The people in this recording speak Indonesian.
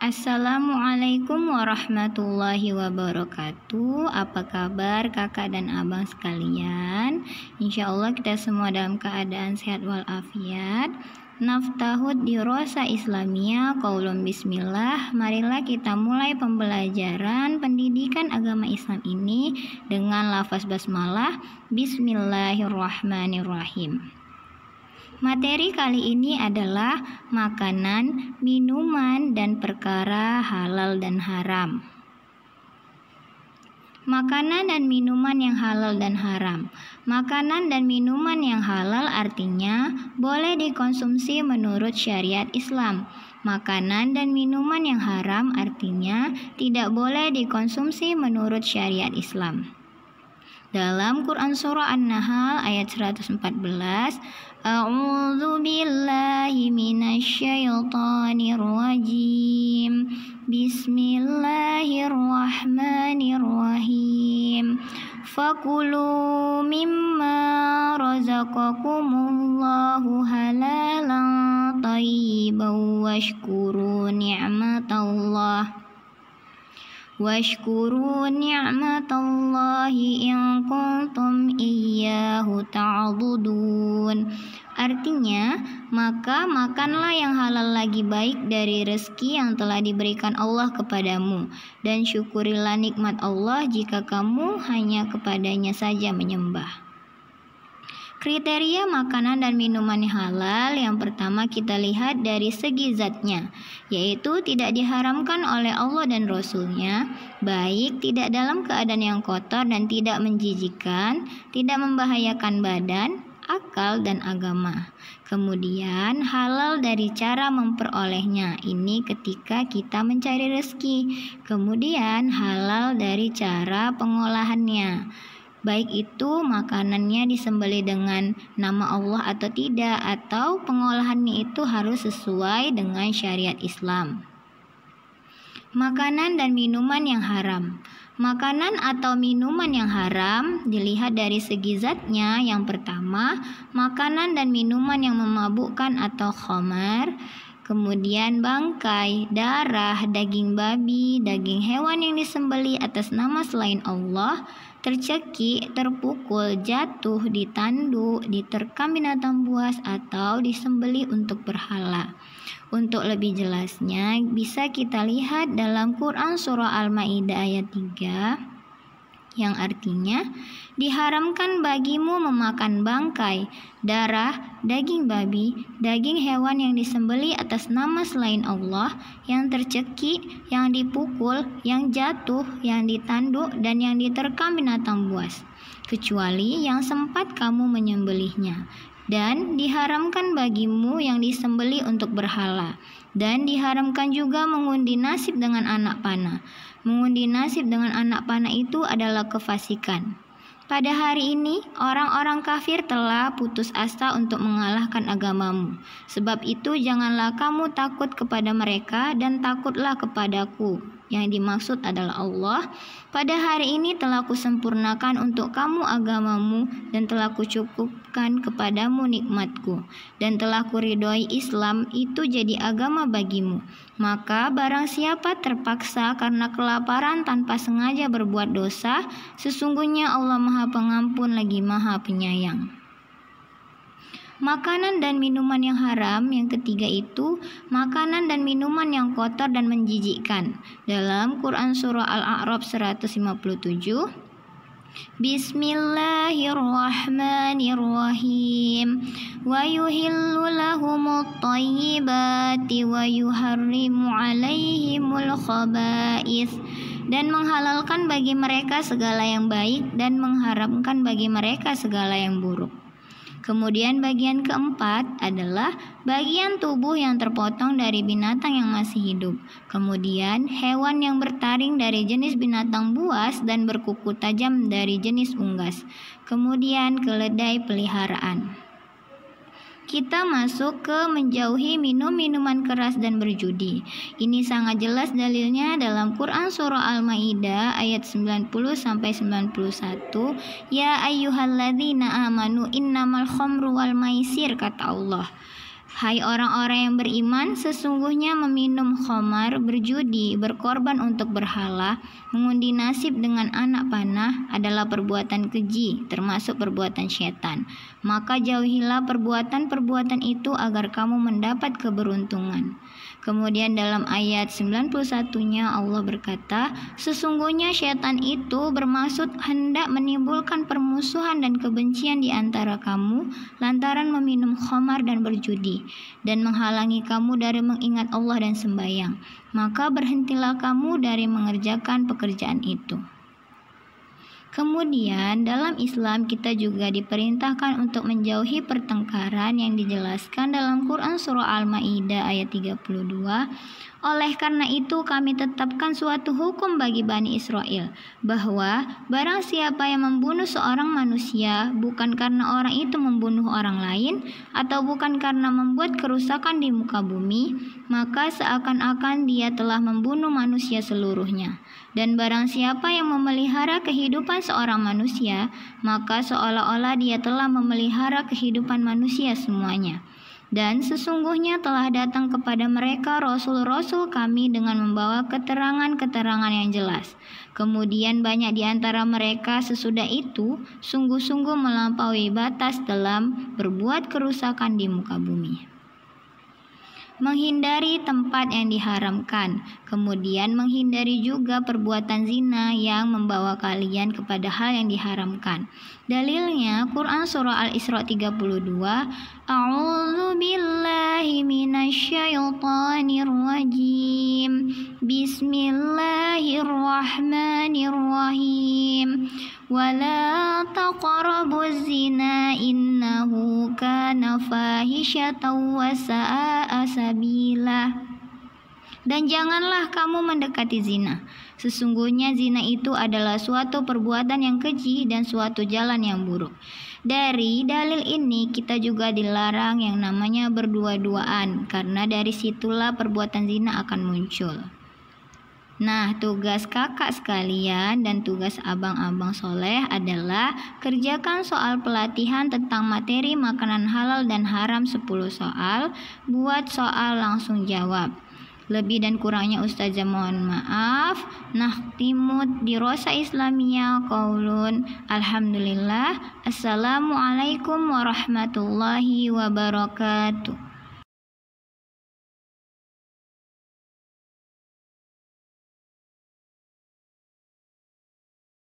Assalamualaikum warahmatullahi wabarakatuh. Apa kabar kakak dan abang sekalian? Insya Allah kita semua dalam keadaan sehat walafiat. Naftahud dirasa Islamiyah qaulun bismillah. Marilah kita mulai pembelajaran pendidikan agama Islam ini dengan lafaz basmalah. Bismillahirrahmanirrahim. Materi kali ini adalah makanan, minuman, dan perkara halal dan haram. Makanan dan minuman yang halal dan haram. Makanan dan minuman yang halal artinya boleh dikonsumsi menurut syariat Islam. Makanan dan minuman yang haram artinya tidak boleh dikonsumsi menurut syariat Islam. Dalam Quran Surah An-Nahl ayat 114, A'udzu billahi minasyaitonir rajim. Bismillahirrahmanirrahim. Fakulu mimma razaqakumullahu halalan thayyiban washkuru ni'matallahi in kuntum iyyahu ta'budun. Artinya, maka makanlah yang halal lagi baik dari rezeki yang telah diberikan Allah kepadamu, dan syukurilah nikmat Allah jika kamu hanya kepadanya saja menyembah. Kriteria makanan dan minuman halal yang pertama kita lihat dari segi zatnya, yaitu tidak diharamkan oleh Allah dan Rasul-Nya, baik tidak dalam keadaan yang kotor dan tidak menjijikkan, tidak membahayakan badan, akal, dan agama. Kemudian halal dari cara memperolehnya, ini ketika kita mencari rezeki. Kemudian halal dari cara pengolahannya, baik itu makanannya disembelih dengan nama Allah atau tidak, atau pengolahannya itu harus sesuai dengan syariat Islam. Makanan dan minuman yang haram. Makanan atau minuman yang haram dilihat dari segi zatnya. Yang pertama, makanan dan minuman yang memabukkan atau khamar. Kemudian bangkai, darah, daging babi, daging hewan yang disembelih atas nama selain Allah, tercekik, terpukul, jatuh, ditanduk, diterkam binatang buas, atau disembelih untuk berhala. Untuk lebih jelasnya bisa kita lihat dalam Quran Surah Al-Maidah ayat 3 yang artinya diharamkan bagimu memakan bangkai, darah, daging babi, daging hewan yang disembelih atas nama selain Allah, yang tercekik, yang dipukul, yang jatuh, yang ditanduk, dan yang diterkam binatang buas, kecuali yang sempat kamu menyembelihnya. Dan diharamkan bagimu yang disembelih untuk berhala. Dan diharamkan juga mengundi nasib dengan anak panah. Mengundi nasib dengan anak panah itu adalah kefasikan. Pada hari ini, orang-orang kafir telah putus asa untuk mengalahkan agamamu. Sebab itu, janganlah kamu takut kepada mereka dan takutlah kepadaku. Yang dimaksud adalah Allah. Pada hari ini telah kusempurnakan untuk kamu agamamu dan telah kucukupkan kepadamu nikmatku. Dan telah kuridhoi Islam itu jadi agama bagimu. Maka barang siapa terpaksa karena kelaparan tanpa sengaja berbuat dosa, sesungguhnya Allah Maha Pengampun lagi Maha Penyayang. Makanan dan minuman yang haram yang ketiga itu makanan dan minuman yang kotor dan menjijikkan. Dalam Quran Surah Al-A'raf 157, Bismillahirrahmanirrahim. Wa yuhillu lahumut thayyibati wa yuharrimu alaihimul khaba'ith. Dan menghalalkan bagi mereka segala yang baik dan mengharamkan bagi mereka segala yang buruk. Kemudian bagian keempat adalah bagian tubuh yang terpotong dari binatang yang masih hidup. Kemudian hewan yang bertaring dari jenis binatang buas dan berkuku tajam dari jenis unggas. Kemudian keledai peliharaan. Kita masuk ke menjauhi minum-minuman keras dan berjudi. Ini sangat jelas dalilnya dalam Quran Surah Al-Maidah ayat 90-91. Ya ayyuhalladzina amanu innamal khamru wal maisir, kata Allah. Hai orang-orang yang beriman, sesungguhnya meminum khamar, berjudi, berkorban untuk berhala, mengundi nasib dengan anak panah adalah perbuatan keji, termasuk perbuatan syaitan. Maka jauhilah perbuatan-perbuatan itu agar kamu mendapat keberuntungan. Kemudian dalam ayat 91-nya Allah berkata, sesungguhnya syaitan itu bermaksud hendak menimbulkan permusuhan dan kebencian di antara kamu lantaran meminum khamar dan berjudi, dan menghalangi kamu dari mengingat Allah dan sembahyang. Maka berhentilah kamu dari mengerjakan pekerjaan itu. Kemudian dalam Islam kita juga diperintahkan untuk menjauhi pertengkaran yang dijelaskan dalam Quran surah Al-Maidah ayat 32. Oleh karena itu kami tetapkan suatu hukum bagi Bani Israel, bahwa barang siapa yang membunuh seorang manusia bukan karena orang itu membunuh orang lain atau bukan karena membuat kerusakan di muka bumi, maka seakan-akan dia telah membunuh manusia seluruhnya. Dan barang siapa yang memelihara kehidupan seorang manusia, maka seolah-olah dia telah memelihara kehidupan manusia semuanya. Dan sesungguhnya telah datang kepada mereka rasul-rasul kami dengan membawa keterangan-keterangan yang jelas. Kemudian banyak di antara mereka sesudah itu sungguh-sungguh melampaui batas dalam berbuat kerusakan di muka bumi. Menghindari tempat yang diharamkan, kemudian menghindari juga perbuatan zina yang membawa kalian kepada hal yang diharamkan. Dalilnya Quran surah Al-Isra 32, A'udzu billahi minasyaitonir rajim. Bismillahirrahmanirrahim. Wala taqrabuz zina innahu kana fahisyatan wa sa'a sabila. Dan janganlah kamu mendekati zina. Sesungguhnya zina itu adalah suatu perbuatan yang keji dan suatu jalan yang buruk. Dari dalil ini kita juga dilarang yang namanya berdua-duaan, karena dari situlah perbuatan zina akan muncul. Nah, tugas kakak sekalian dan tugas abang-abang soleh adalah kerjakan soal pelatihan tentang materi makanan halal dan haram 10 soal. Buat soal langsung jawab. Lebih dan kurangnya Ustazah mohon maaf. Nahtimud dirosa Islamiyah qaulun. Alhamdulillah. Assalamualaikum warahmatullahi wabarakatuh.